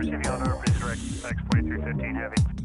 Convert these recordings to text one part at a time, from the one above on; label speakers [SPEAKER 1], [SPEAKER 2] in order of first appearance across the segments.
[SPEAKER 1] receiving order, please direct X4315 heavy.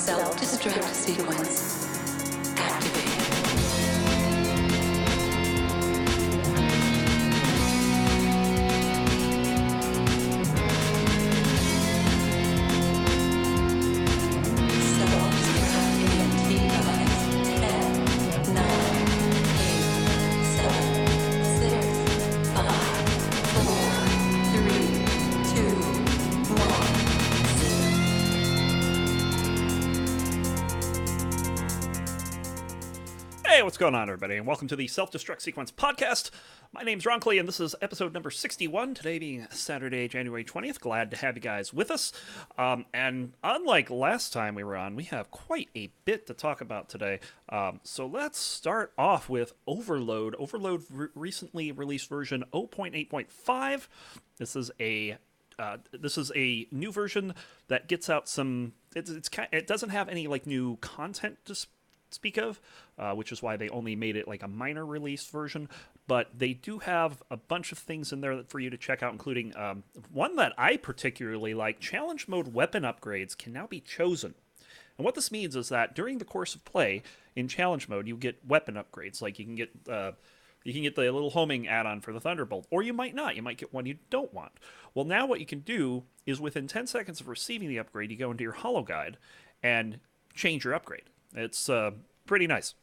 [SPEAKER 2] Self-Destruct sequence activated.
[SPEAKER 3] Hey, what's going on, everybody, and welcome to the Self-Destruct Sequence podcast. My name's Roncley, and this is episode number 61, today being Saturday, January 20th. Glad to have you guys with us. And unlike last time we were on, we have quite a bit to talk about today. So let's start off with Overload. Overload recently released version 0.8.5. This is a new version that gets out some. It doesn't have any new content to speak of, which is why they only made it like a minor release version, but they do have a bunch of things in there for you to check out, including one that I particularly like. Challenge mode weapon upgrades can now be chosen. And what this means is that during the course of play in challenge mode, you get weapon upgrades. Like you can get the little homing add-on for the Thunderbolt, or you might not. You might get one you don't want. Well, now what you can do is within 10 seconds of receiving the upgrade, you go into your holo guide and change your upgrade. It's pretty nice.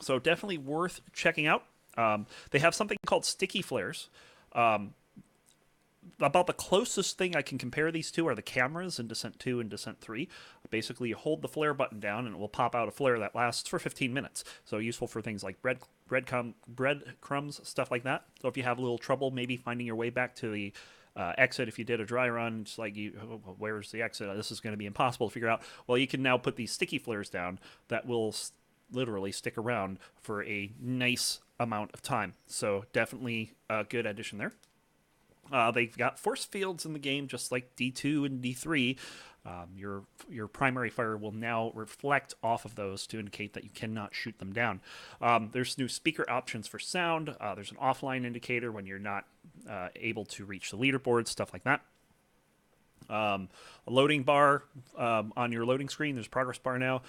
[SPEAKER 3] So definitely worth checking out. They have something called sticky flares. About the closest thing I can compare these to are the cameras in Descent 2 and Descent 3. Basically, you hold the flare button down and it will pop out a flare that lasts for 15 minutes. So useful for things like breadcrumbs, stuff like that. So if you have a little trouble maybe finding your way back to the exit, if you did a dry run, it's like, where's the exit? This is going to be impossible to figure out. Well, you can now put these sticky flares down that will literally stick around for a nice amount of time. So definitely a good addition there. They've got force fields in the game, just like D2 and D3. Your primary fire will now reflect off of those to indicate that you cannot shoot them down. There's new speaker options for sound. There's an offline indicator when you're not able to reach the leaderboard, stuff like that. A loading bar on your loading screen. There's a progress bar now.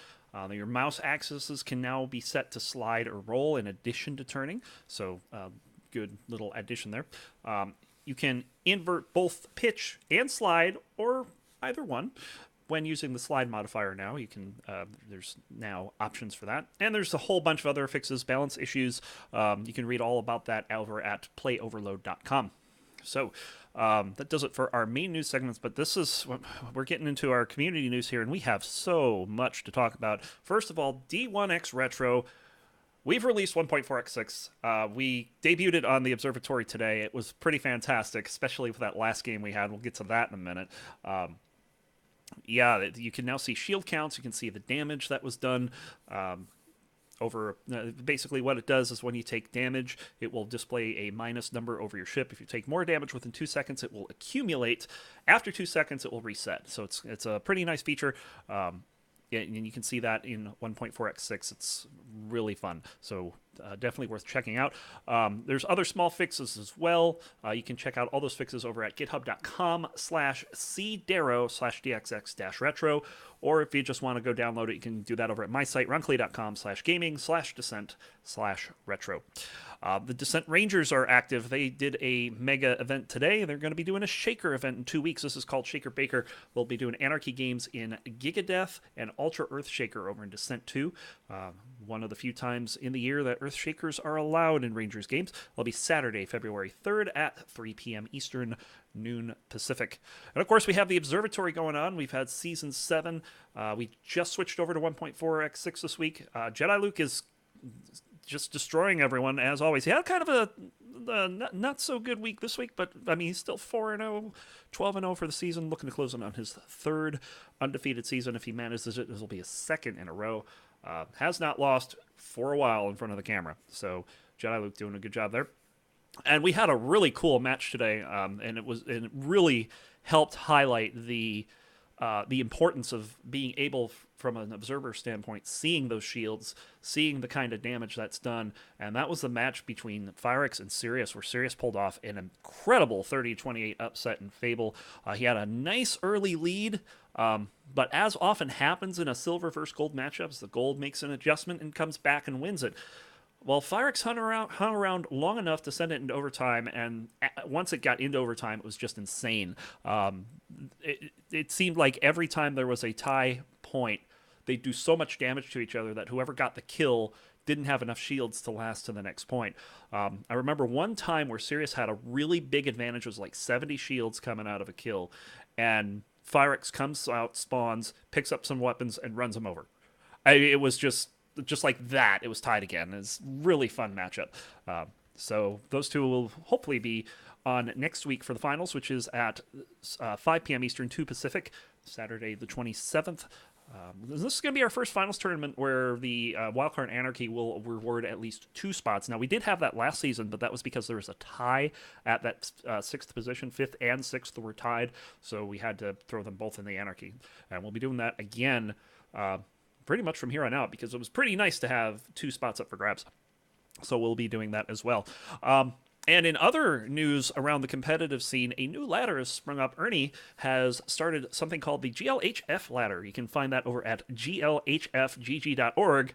[SPEAKER 3] Your mouse axes can now be set to slide or roll in addition to turning. So good little addition there. You can invert both pitch and slide, or either one. When using the slide modifier now, you can. There's now options for that, and there's a whole bunch of other fixes, balance issues. You can read all about that over at playoverload.com. So that does it for our main news segments, but we're getting into our community news here, and we have so much to talk about. First of all, D1X Retro. We've released 1.4x6. We debuted it on the Observatory today. It was pretty fantastic, especially with that last game we had. We'll get to that in a minute. You can now see shield counts. You can see the damage that was done. Basically what it does is when you take damage, it will display a minus number over your ship. If you take more damage within 2 seconds, it will accumulate. After 2 seconds, it will reset. So it's a pretty nice feature. And you can see that in 1.4x6. It's really fun. So definitely worth checking out. There's other small fixes as well. You can check out all those fixes over at github.com/cdaro/dxx-retro. Or if you just want to go download it, you can do that over at my site, ronclay.com/gaming/descent/retro. The Descent Rangers are active. They did a mega event today. They're going to be doing a Shaker event in 2 weeks. This is called Shaker Baker. They'll be doing Anarchy games in Gigadeath and Ultra Earth Shaker over in Descent 2. One of the few times in the year that Earth Shakers are allowed in Rangers games. It'll be Saturday, February 3rd at 3 p.m. Eastern, noon Pacific. And of course, we have the Observatory going on. We've had Season 7. We just switched over to 1.4x6 this week. Jedi Luke is just destroying everyone as always. He had kind of a not so good week this week, but I mean he's still 4-0, 12-0 for the season, looking to close in on his third undefeated season. If he manages it, this will be his second in a row. Has not lost for a while in front of the camera. So Jedi Luke doing a good job there. And we had a really cool match today, and it really helped highlight the importance of being able, from an observer standpoint, seeing those shields, seeing the kind of damage that's done. And that was the match between Fyrex and Sirius, where Sirius pulled off an incredible 30-28 upset in Fable. He had a nice early lead, but as often happens in a silver versus gold matchups, the gold makes an adjustment and comes back and wins it. Well, Fyrex hung around long enough to send it into overtime, and once it got into overtime, it was just insane. It seemed like every time there was a tie point, they'd do so much damage to each other that whoever got the kill didn't have enough shields to last to the next point. I remember one time where Sirius had a really big advantage. It was like 70 shields coming out of a kill, and Fyrex comes out, spawns, picks up some weapons, and runs him over. It was just like that. It was tied again. It's a really fun matchup. So those two will hopefully be on next week for the finals, which is at 5 p.m. Eastern, 2 Pacific, Saturday the 27th. This is going to be our first finals tournament where the Wildcard Anarchy will reward at least 2 spots. Now, we did have that last season, but that was because there was a tie at that 6th position. 5th and 6th were tied, so we had to throw them both in the Anarchy. And we'll be doing that again pretty much from here on out, because it was pretty nice to have 2 spots up for grabs. So we'll be doing that as well. And in other news around the competitive scene, a new ladder has sprung up. Ernie has started something called the GLHF ladder. You can find that over at glhfgg.org.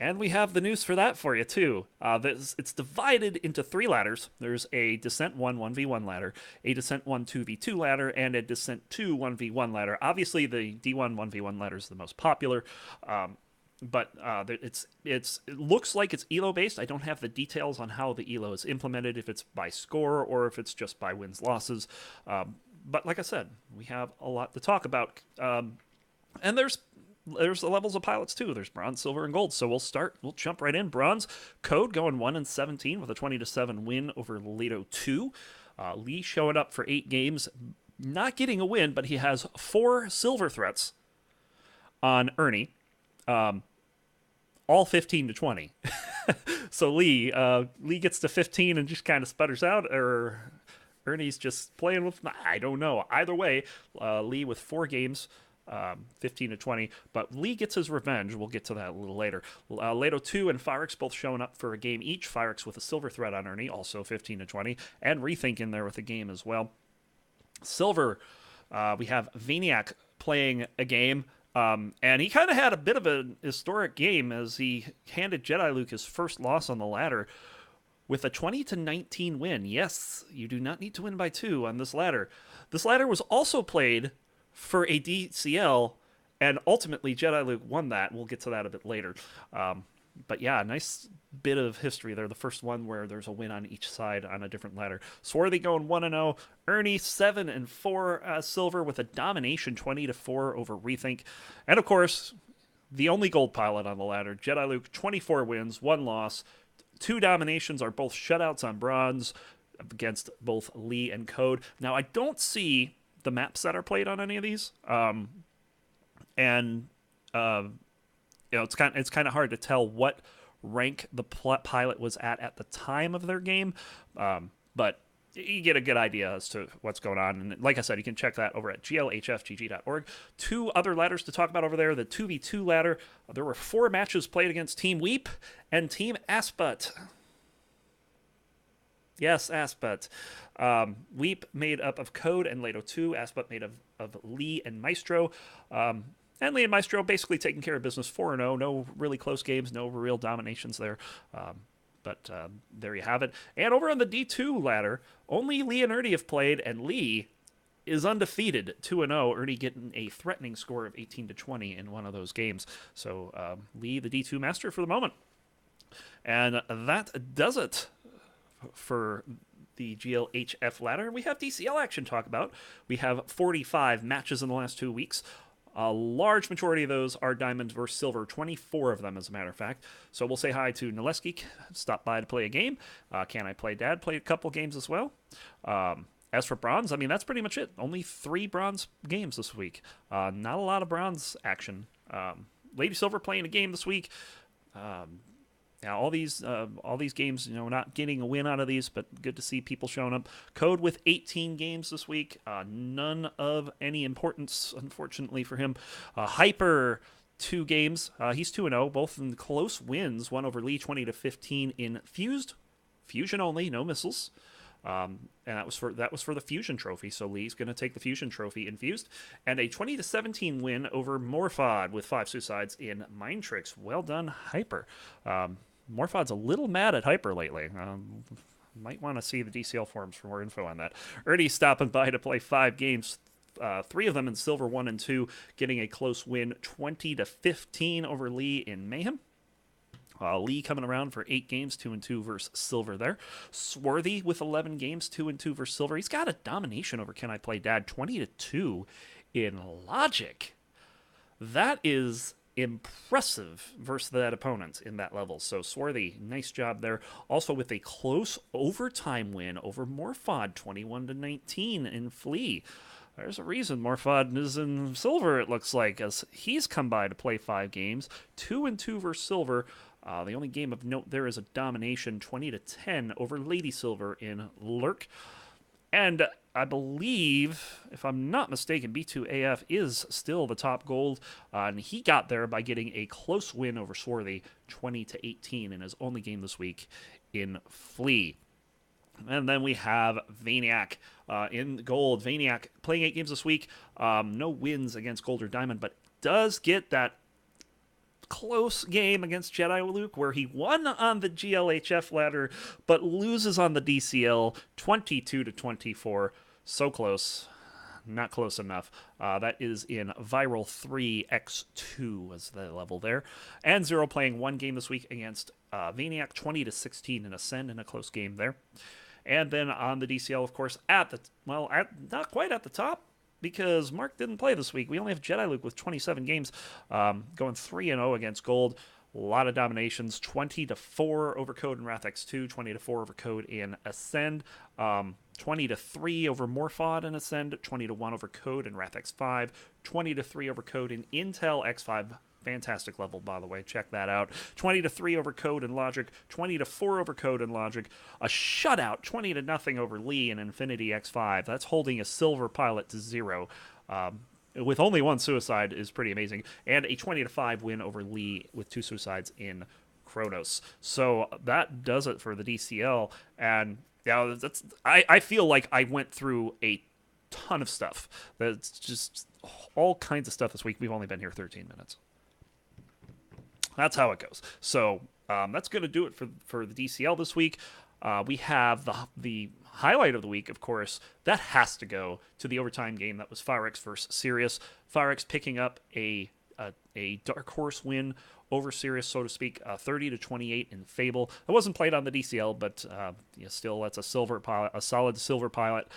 [SPEAKER 3] And we have the news for that for you, too. It's divided into 3 ladders. There's a Descent 1 1v1 ladder, a Descent 1 2v2 ladder, and a Descent 2 1v1 ladder. Obviously, the D1 1v1 ladder is the most popular, but it looks like it's ELO-based. I don't have the details on how the ELO is implemented, if it's by score or if it's just by wins-losses. But like I said, we have a lot to talk about. And there's the levels of pilots too. There's bronze, silver, and gold. So we'll jump right in. Bronze, Code going 1-17 with a 20-7 win over Leto 2. Lee showing up for 8 games, not getting a win, but he has 4 silver threats on Ernie, all 15-20. So Lee gets to 15 and just kind of sputters out, or Ernie's just playing with, I don't know. Either way, Lee with 4 games, 15-20, but Lee gets his revenge. We'll get to that a little later. Leto 2 and Fyrex both showing up for a game each. Fyrex with a silver threat on Ernie, also 15-20, and Rethink in there with a game as well. Silver, we have Vaniac playing a game, and he kind of had a bit of an historic game as he handed Jedi Luke his first loss on the ladder with a 20-19 win. Yes, you do not need to win by 2 on this ladder. This ladder was also played for a DCL, and ultimately Jedi Luke won that. We'll get to that a bit later. But yeah, nice bit of history there. The first one where there's a win on each side on a different ladder. Swarthy going 1-0. Ernie 7-4 silver with a domination 20-4 over Rethink. And of course, the only gold pilot on the ladder, Jedi Luke, 24 wins, 1 loss. 2 dominations are both shutouts on bronze against both Lee and Code. Now, I don't see the maps that are played on any of these, it's kind of hard to tell what rank the pilot was at the time of their game, but you get a good idea as to what's going on. And like I said, you can check that over at glhfgg.org. 2 other ladders to talk about over there. The 2v2 ladder, there were 4 matches played against Team Weep and Team Asput. Yes, Asput. Weep made up of Code and Leto 2. Asput made of Lee and Maestro. And Lee and Maestro basically taking care of business 4-0. No really close games, no real dominations there. But there you have it. And over on the D2 ladder, only Lee and Ernie have played, and Lee is undefeated, 2-0. Ernie getting a threatening score of 18-20 in one of those games. So Lee, the D2 master for the moment. And that does it for the GLHF ladder. We have DCL action to talk about. We have 45 matches in the last 2 weeks. A large majority of those are diamond versus silver, 24 of them, as a matter of fact. So we'll say hi to Naleski, stop by to play a game. Can I Play Dad played a couple games as well. As for bronze, I mean, that's pretty much it. Only 3 bronze games this week. Not a lot of bronze action. Lady Silver playing a game this week. Now, all these games, not getting a win out of these, but good to see people showing up. Code with 18 games this week. None of any importance, unfortunately, for him. Hyper, 2 games. He's 2-0, both in close wins. One over Lee, 20-15 in Fused. Fusion only, no missiles. And that was for the Fusion Trophy. So Lee's going to take the Fusion Trophy in Fused, and a 20-17 win over Morphod with 5 suicides in Mind Tricks. Well done, Hyper. Morphod's a little mad at Hyper lately. Might want to see the DCL forums for more info on that. Ernie's stopping by to play 5 games. 3 of them in silver, 1 and 2, getting a close win, 20-15 over Lee in Mayhem. Lee coming around for 8 games, 2 and 2 versus silver there. Swarthy with 11 games, 2 and 2 versus silver. He's got a domination over Can I Play Dad, 20-2 in Logic. That is impressive versus that opponent in that level. So Swarthy, nice job there. Also with a close overtime win over Morphod, 21-19 in Flea. There's a reason Morphod is in silver, it looks like, as he's come by to play 5 games, 2 and 2 versus silver. The only game of note there is a domination, 20-10 over Lady Silver in Lurk. And I believe, if I'm not mistaken, B2AF is still the top gold, and he got there by getting a close win over Swarthy, 20-18 in his only game this week in Flea. And then we have Vaniac in gold. Vaniac playing 8 games this week. No wins against gold or diamond, but does get that close game against Jedi Luke where he won on the GLHF ladder but loses on the DCL, 22-24. So close. Not close enough. That is in Viral 3x2 was the level there. And Zero playing 1 game this week against Vaniac, 20-16 in Ascend in a close game there. And then on the DCL, of course, not quite at the top, because Mark didn't play this week. We only have Jedi Luke with 27 games, going 3-0 against Gold. A lot of dominations, 20-4 over Code in Wrath X2, 20-4 over Code in Ascend, 20-3 over Morphod in Ascend, 20-1 over Code in Wrath X5, 20-3 over Code in Intel X5. Fantastic level, by the way. Check that out. 20-3 over Code and Logic. 20-4 over Code and Logic. A shutout, 20-0 over Lee in Infinity X5. That's holding a silver pilot to 0. With only 1 suicide is pretty amazing. And a 20-5 win over Lee with 2 suicides in Kronos. So that does it for the DCL. And I feel like I went through a ton of stuff. That's just all kinds of stuff this week. We've only been here 13 minutes. That's how it goes. So that's going to do it for the DCL this week. We have the highlight of the week, of course. That has to go to the overtime game that was Firex versus Sirius. Firex picking up a dark horse win over Sirius, so to speak, 30-28 in Fable. It wasn't played on the DCL, but still, that's a silver pilot, a solid silver pilot,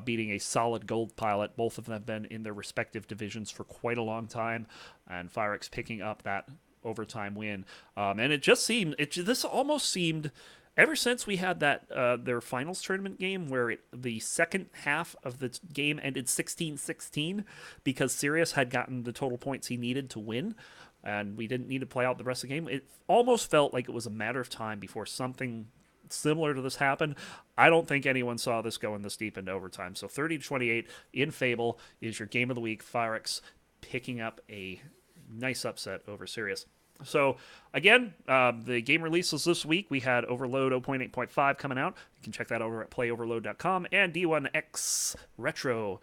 [SPEAKER 3] beating a solid gold pilot. Both of them have been in their respective divisions for quite a long time, and Firex picking up that overtime win. And this almost seemed, ever since we had that their finals tournament game where the second half of the game ended 16-16 because Sirius had gotten the total points he needed to win, and we didn't need to play out the rest of the game. It almost felt like it was a matter of time before something similar to this happened. I don't think anyone saw this going this deep into overtime. So 30-28 in Fable is your game of the week. Firex picking up a nice upset over Sirius. So, again, the game releases this week. We had Overload 0.8.5 coming out. You can check that over at playoverload.com. And D1X Retro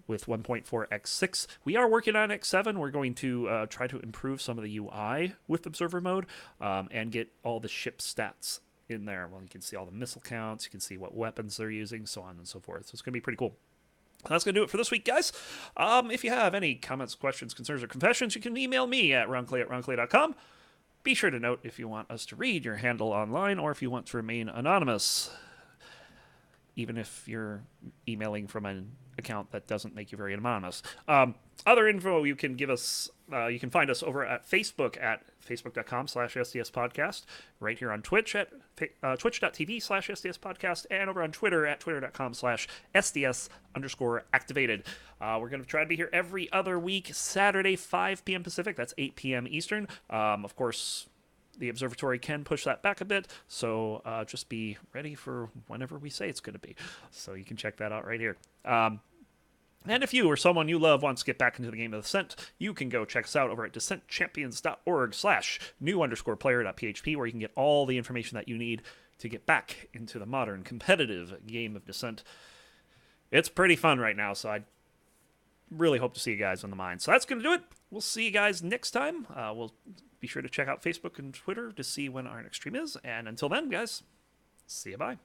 [SPEAKER 3] with 1.4x6. We are working on X7. We're going to try to improve some of the UI with Observer Mode and get all the ship stats in there. Well, you can see all the missile counts. You can see what weapons they're using, so on and so forth. So it's going to be pretty cool. That's going to do it for this week, guys. If you have any comments, questions, concerns, or confessions, you can email me at ronclay@ronclay.com. Be sure to note if you want us to read your handle online or if you want to remain anonymous. even if you're emailing from an account that doesn't make you very anonymous. Other info you can give us, you can find us over at Facebook at facebook.com/SDS podcast, right here on Twitch at twitch.tv/SDS podcast, and over on Twitter at twitter.com/SDS_activated. We're going to try to be here every other week, Saturday, 5 p.m. Pacific. That's 8 p.m. Eastern. Of course, the observatory can push that back a bit, so just be ready for whenever we say it's going to be. So you can check that out right here. And if you or someone you love wants to get back into the game of Descent, you can go check us out over at descentchampions.org/new_player.php, where you can get all the information that you need to get back into the modern competitive game of Descent. It's pretty fun right now, so I really hope to see you guys on the mine. So that's going to do it. We'll see you guys next time. We'll be sure to check out Facebook and Twitter to see when our next stream is. And until then, guys, see you bye.